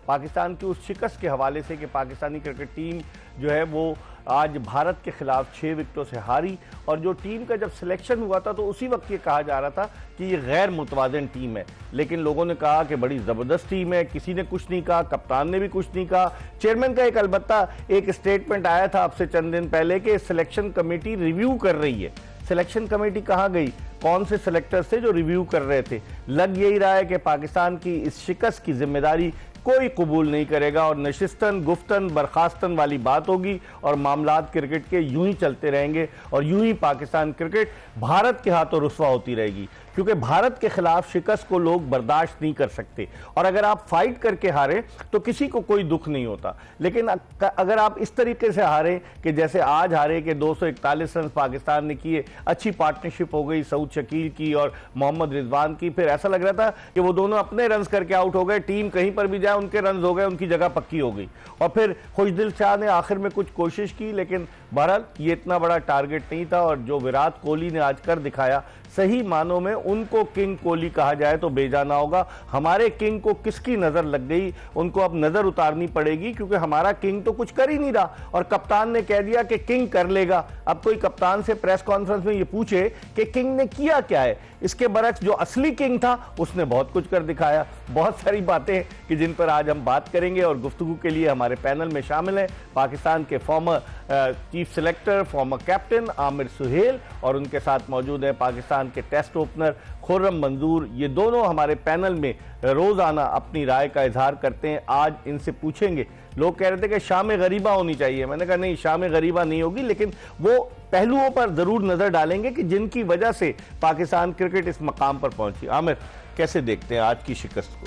पाकिस्तान की उस शिकस्त के हवाले से कि पाकिस्तानी क्रिकेट टीम जो है वो आज भारत के खिलाफ 6 विकेटों से हारी। और जो टीम का जब सिलेक्शन हुआ था तो उसी वक्त ये कहा जा रहा था कि ये गैर मुतवाज़िन टीम है, लेकिन लोगों ने कहा कि बड़ी ज़बरदस्त टीम है, किसी ने कुछ नहीं कहा, कप्तान ने भी कुछ नहीं कहा। चेयरमैन का अलबत्ता एक स्टेटमेंट आया था अब से चंद दिन पहले कि सिलेक्शन कमेटी रिव्यू कर रही है। सिलेक्शन कमेटी कहाँ गई? कौन से सिलेक्टर्स थे जो रिव्यू कर रहे थे? लग यही रहा है कि पाकिस्तान की इस शिकस्त की जिम्मेदारी कोई कबूल नहीं करेगा और नशिस्तन गुफ्तन बर्खास्तन वाली बात होगी और मामलात क्रिकेट के यूं ही चलते रहेंगे और यूं ही पाकिस्तान क्रिकेट भारत के हाथों रुस्वा होती रहेगी, क्योंकि भारत के खिलाफ शिकस्त को लोग बर्दाश्त नहीं कर सकते। और अगर आप फाइट करके हारे तो किसी को कोई दुख नहीं होता, लेकिन अगर आप इस तरीके से हारे कि जैसे आज हारे कि 241 रन पाकिस्तान ने किए, अच्छी पार्टनरशिप हो गई सऊद शकील की और मोहम्मद रिजवान की, फिर ऐसा लग रहा था कि वो दोनों अपने रन करके आउट हो गए, टीम कहीं पर भी जाए उनके रन हो गए, उनकी जगह पक्की हो गई। और फिर खुशदिल शाह ने आखिर में कुछ कोशिश की, लेकिन बहरहाल ये इतना बड़ा टारगेट नहीं था। और जो विराट कोहली ने आज कर दिखाया, सही मानों में उनको किंग कोहली कहा जाए तो बेजाना होगा। हमारे किंग को किसकी नजर लग गई, उनको अब नजर उतारनी पड़ेगी, क्योंकि हमारा किंग तो कुछ कर ही नहीं रहा और कप्तान ने कह दिया कि किंग कर लेगा। अब कोई कप्तान से प्रेस कॉन्फ्रेंस में ये पूछे कि किंग ने किया क्या है, इसके बरक्स जो असली किंग था उसने बहुत कुछ कर दिखाया। बहुत सारी बातें कि जिन पर आज हम बात करेंगे और गुफ्तगू के लिए हमारे पैनल में शामिल हैं पाकिस्तान के former chief selector, former captain Aamir Sohail, और उनके साथ मौजूद है पाकिस्तान के टेस्ट ओपनर खुर्रम मंजूर। ये दोनों हमारे पैनल में रोजाना अपनी राय का इजहार करते हैं। आज इनसे पूछेंगे, लोग कह रहे थे कि शाम गरीबा होनी चाहिए, मैंने कहा नहीं, शाम गरीबा नहीं होगी, लेकिन वो पहलुओं पर जरूर नजर डालेंगे कि जिनकी वजह से पाकिस्तान क्रिकेट इस मकाम पर पहुंची। आमिर, कैसे देखते हैं आज की शिकस्त को?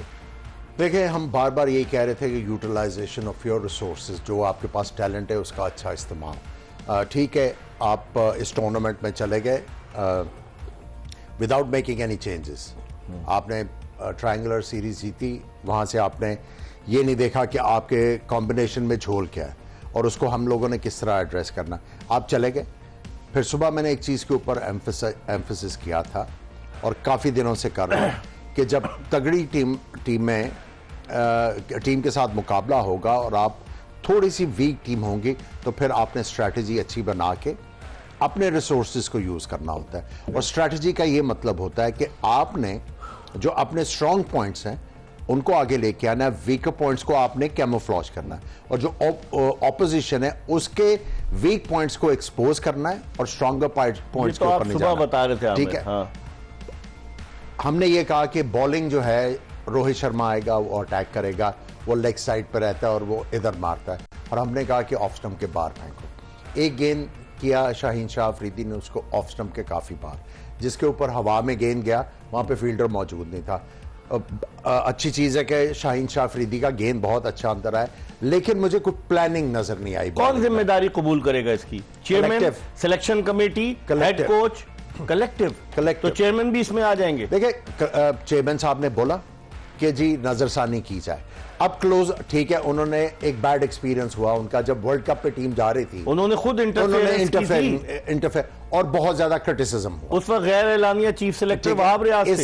देखिए, हम बार बार यही कह रहे थे कि यूटिलाइजेशन ऑफ योर रिसोर्सेज, जो आपके पास टैलेंट है उसका अच्छा इस्तेमाल। ठीक है, आप इस टूर्नामेंट में चले गए विदाउट मेकिंग एनी चेंजेस। आपने ट्रायंगुलर सीरीज जीती, वहाँ से आपने ये नहीं देखा कि आपके कॉम्बिनेशन में झोल क्या है और उसको हम लोगों ने किस तरह एड्रेस करना। आप चले गए। फिर सुबह मैंने एक चीज़ के ऊपर एम्फेसिस किया था और काफ़ी दिनों से कर रहा हूँ कि जब तगड़ी टीम के साथ मुकाबला होगा और आप थोड़ी सी वीक टीम होंगी तो फिर आपने स्ट्रैटेजी अच्छी बना के अपने रिसोर्सेज को यूज़ करना होता है। और स्ट्रैटेजी का ये मतलब होता है कि आपने जो अपने स्ट्रॉन्ग पॉइंट्स हैं उनको आगे लेके आना है, वीकर पॉइंट्स को आपने कैमोफ्लेज करना है और जो ऑपोजिशन है उसके वीक पॉइंट्स को एक्सपोज करना है और स्ट्रॉन्गर पॉइंट्स के ऊपर नहीं जाना। बता रहे थे, ठीक है। हाँ। हमने ये कहा कि बॉलिंग जो है रोहित शर्मा आएगा, वो अटैक करेगा, वो लेग साइड पर रहता है और वो इधर मारता है, और हमने कहा कि ऑफ स्टंप के बाहर फेंको। एक गेंद किया शाहीन शाह अफरीदी ने उसको ऑफ स्टंप के काफ़ी बार, जिसके ऊपर हवा में गेंद गया, वहाँ पे फील्डर मौजूद नहीं था। अच्छी चीज़ है कि शाहीन शाह अफरीदी का गेंद बहुत अच्छा अंदर आया, लेकिन मुझे कुछ प्लानिंग नजर नहीं आई। कौन जिम्मेदारी कबूल करेगा इसकी? Chairman, selection committee, head coach, collective. तो चेयरमैन भी इसमें आ जाएंगे। देखिए, चेयरमैन साहब ने बोला कि जी नजरसानी की जाए। अब क्लोज, ठीक है, उन्होंने एक बैड एक्सपीरियंस हुआ उनका जब वर्ल्ड कप पे टीम जा रही थी, उन्होंने खुद इंटरफेयर और बहुत ज्यादा क्रिटिसिज्म हुआ। उस वक्त गैर एलानिया चीफ सिलेक्टर वहाब रियाज थे।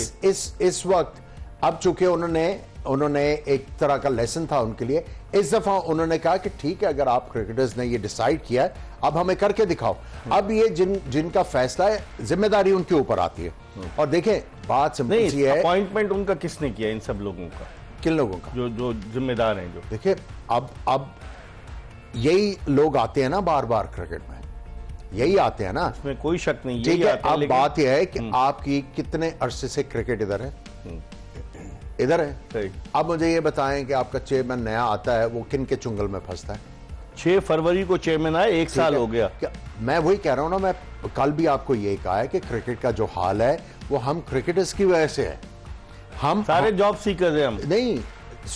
इस वक्त अब चूंकि उन्होंने एक तरह का लेसन था उनके लिए, इस दफा उन्होंने कहा कि ठीक है, अगर आप क्रिकेटर्स ने ये डिसाइड किया है अब हमें करके दिखाओ। अब ये जिनका फैसला है, जिम्मेदारी उनके ऊपर आती है। और देखें, बात सिंपल सी है, अपॉइंटमेंट उनका किसने किया? इन सब लोगों का। किन लोगों का? जो जिम्मेदार हैं। जो देखिए, अब यही लोग आते हैं ना बार बार क्रिकेट में, यही आते हैं ना, इसमें कोई शक नहीं। ठीक है, अब बात यह है कि आपकी कितने अरसे से क्रिकेट इधर है, इधर है। अब मुझे ये बताएं कि आपका चेयरमैन नया आता है, वो किन के चुंगल में फंसता है? 6 फरवरी को चेयरमैन आए, 1 साल हो गया। मैं वही कह रहा हूं ना, मैं कल भी आपको ये कहा है कि क्रिकेट का जो हाल है वो हम क्रिकेटर्स की वजह से है। हम सारे जॉब सीकर्स हैं। हम नहीं,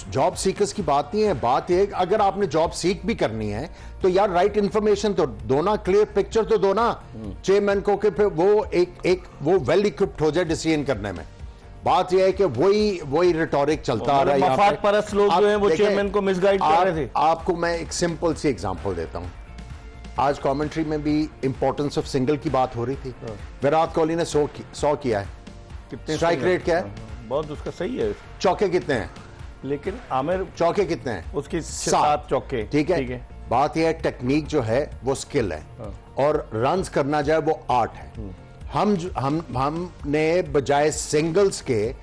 जॉब सीकर्स की बात नहीं है। बात यह, अगर आपने जॉब सीख भी करनी है तो यार राइट इंफॉर्मेशन तो दो ना, क्लियर पिक्चर तो दो ना चेयरमैन को, कि फिर वो वेल इक्विप्ड हो जाए डिसीजन करने में। बात यह है कि वही रिटोरिक चलता आ रहा है। मफाद परस्त लोग जो हैं वो चेयरमैन को मिसगाइड कर रहे थे। आपको मैं एक सिंपल सी एग्जांपल देता हूं। आज कमेंट्री में भी इंपॉर्टेंस ऑफ सिंगल की बात हो रही थी। विराट कोहली ने 100 किया है। कितने स्ट्राइक रेट क्या है? बहुत उसका सही है। चौके कितने हैं? लेकिन आमिर चौके कितने हैं? उसकी 7 चौके। ठीक है, बात यह है टेक्निक जो है वो स्किल है, और रन्स करना जो है वो आर्ट है। हमने बजाय सिंगल्स के,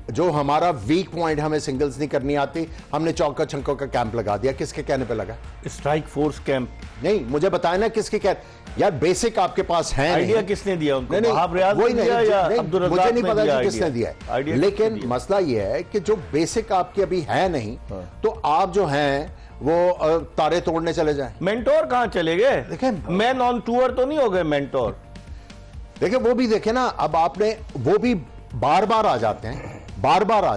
जो हमारा वीक पॉइंट, हमें सिंगल्स नहीं करनी आती, हमने चौका छक्कों का कैंप लगा दिया। किसके कहने पे लगा? Strike force camp. नहीं, मुझे बताया ना किसके यार बेसिक आपके पास है। आइडिया किसने दिया उनको? नहीं, वही नहीं, मुझे नहीं पता कि किसने दिया है, लेकिन मसला यह है कि जो बेसिक आपके अभी है नहीं, तो आप जो हैं वो तारे तोड़ने चले जाएं। मेंटोर कहां चले गए? देखें, मैन ऑन टूर तो नहीं हो गए मेंटोर। देखिए वो भी देखे ना, अब आपने वो भी बार बार आ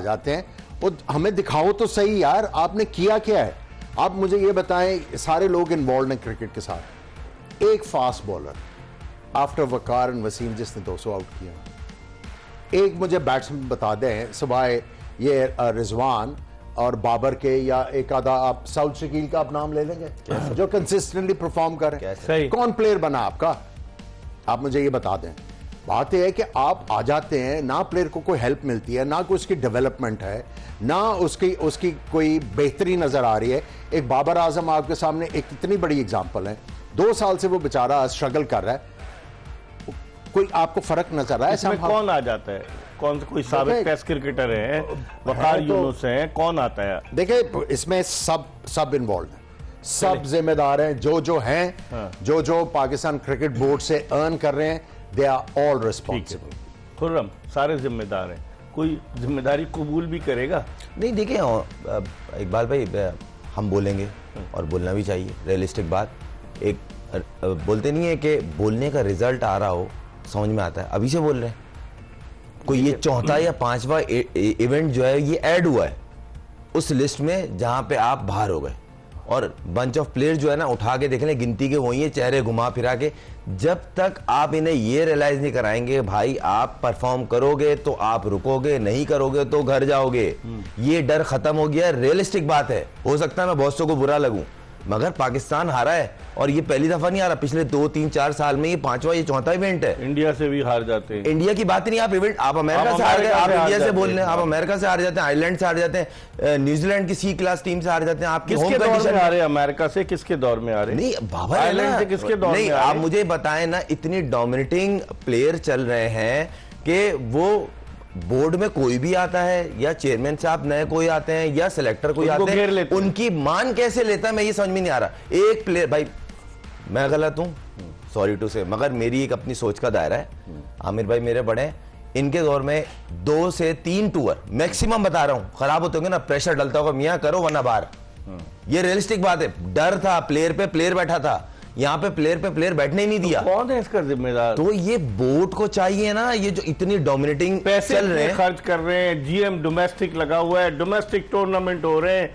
जाते हैं, वो हमें दिखाओ तो सही यार, आपने किया क्या है? आप मुझे ये बताएं, सारे लोग इन्वॉल्व हैं क्रिकेट के साथ, एक fast bowler after Waqar and Wasim जिसने 200 आउट किया, एक मुझे बैट्समैन बता दें सिवाय ये रिजवान और बाबर के, या एक आधा आप साउथ शकील का आप नाम ले लेंगे जो कंसिस्टेंटली परफॉर्म कर रहे हैं? कौन प्लेयर बना आपका? आप मुझे ये बता दें। बात यह है कि आप आ जाते हैं ना, प्लेयर को कोई हेल्प मिलती है ना, कोई उसकी डेवलपमेंट है ना, उसकी कोई बेहतरी नजर आ रही है। एक बाबर आजम आपके सामने एक इतनी बड़ी एग्जांपल है, 2 साल से वो बेचारा स्ट्रगल कर रहा है, कोई आपको फर्क नजर आ रहा है? इसमें कौन आ जाता है? कौन कोई साबित टेस्ट क्रिकेटर है? वकार यूनुस है, कौन आता है? देखिए इसमें सब इन्वॉल्व है, सब जिम्मेदार हैं, जो हैं, जो पाकिस्तान क्रिकेट बोर्ड से अर्न कर रहे हैं, they are all responsible. Khurram, सारे जिम्मेदार हैं, कोई जिम्मेदारी कबूल भी करेगा? नहीं, देखिए इकबाल भाई, हम बोलेंगे और बोलना भी चाहिए, रियलिस्टिक बात। एक बोलते नहीं है कि बोलने का रिजल्ट आ रहा हो समझ में आता है, अभी से बोल रहे हैं। कोई ये चौथा या 5वां इवेंट जो है ये ऐड हुआ है उस लिस्ट में जहां पे आप बाहर हो गए, और बंच ऑफ प्लेयर जो है ना, उठा के देख लें, गिनती के वही है, चेहरे घुमा फिरा के। जब तक आप इन्हें ये रियलाइज नहीं कराएंगे भाई आप परफॉर्म करोगे तो आप रुकोगे, नहीं करोगे तो घर जाओगे, ये डर खत्म हो गया। रियलिस्टिक बात है, हो सकता है मैं बहुत को बुरा लगूं, मगर पाकिस्तान हारा है, और ये पहली दफा नहीं हारा, पिछले 2, 3, 4 साल में ये 5वां ये चौथा इवेंट है। इंडिया से भी हार जाते हैं। इंडिया की बात नहीं, आप इवेंट, आप अमेरिका से हार गए, आप इंडिया से बोल रहे हैं, आप अमेरिका से हार जाते हैं, आयरलैंड से हार जाते हैं, न्यूजीलैंड की C क्लास टीम से हार जाते हैं। आप किसके दौर में आ रहे? अमेरिका से किसके दौर में आ रहे? नहीं बाबा, आयरलैंड से किसके दौर में? आप मुझे बताएं ना, इतनी डोमिनेटिंग प्लेयर चल रहे हैं कि वो बोर्ड में कोई भी आता है, या चेयरमैन साहब नए कोई आते हैं, या सिलेक्टर कोई आते हैं, उनकी मान कैसे लेता है मैं ये समझ में नहीं आ रहा। एक प्लेयर, भाई मैं गलत हूं, सॉरी टू से, मगर मेरी एक अपनी सोच का दायरा है। आमिर भाई मेरे बड़े हैं, इनके दौर में 2 से 3 टूर मैक्सिमम बता रहा हूं, खराब होते होंगे ना, प्रेशर डलता होगा, मियां करो वरना बाहर। ये रियलिस्टिक बात है, डर था, प्लेयर पे प्लेयर बैठा था, यहाँ पे प्लेयर बैठने ही नहीं दिया। तो कौन है इसका जिम्मेदार? तो ये बोर्ड को चाहिए ना, ये जो इतनी डोमिनेटिंग पैसे चल रहे हैं, खर्च कर रहे हैं, GM डोमेस्टिक लगा हुआ है, डोमेस्टिक टूर्नामेंट हो रहे हैं,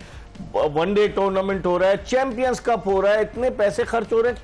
वनडे टूर्नामेंट हो रहा है, चैंपियंस कप हो रहा है, इतने पैसे खर्च हो रहे हैं।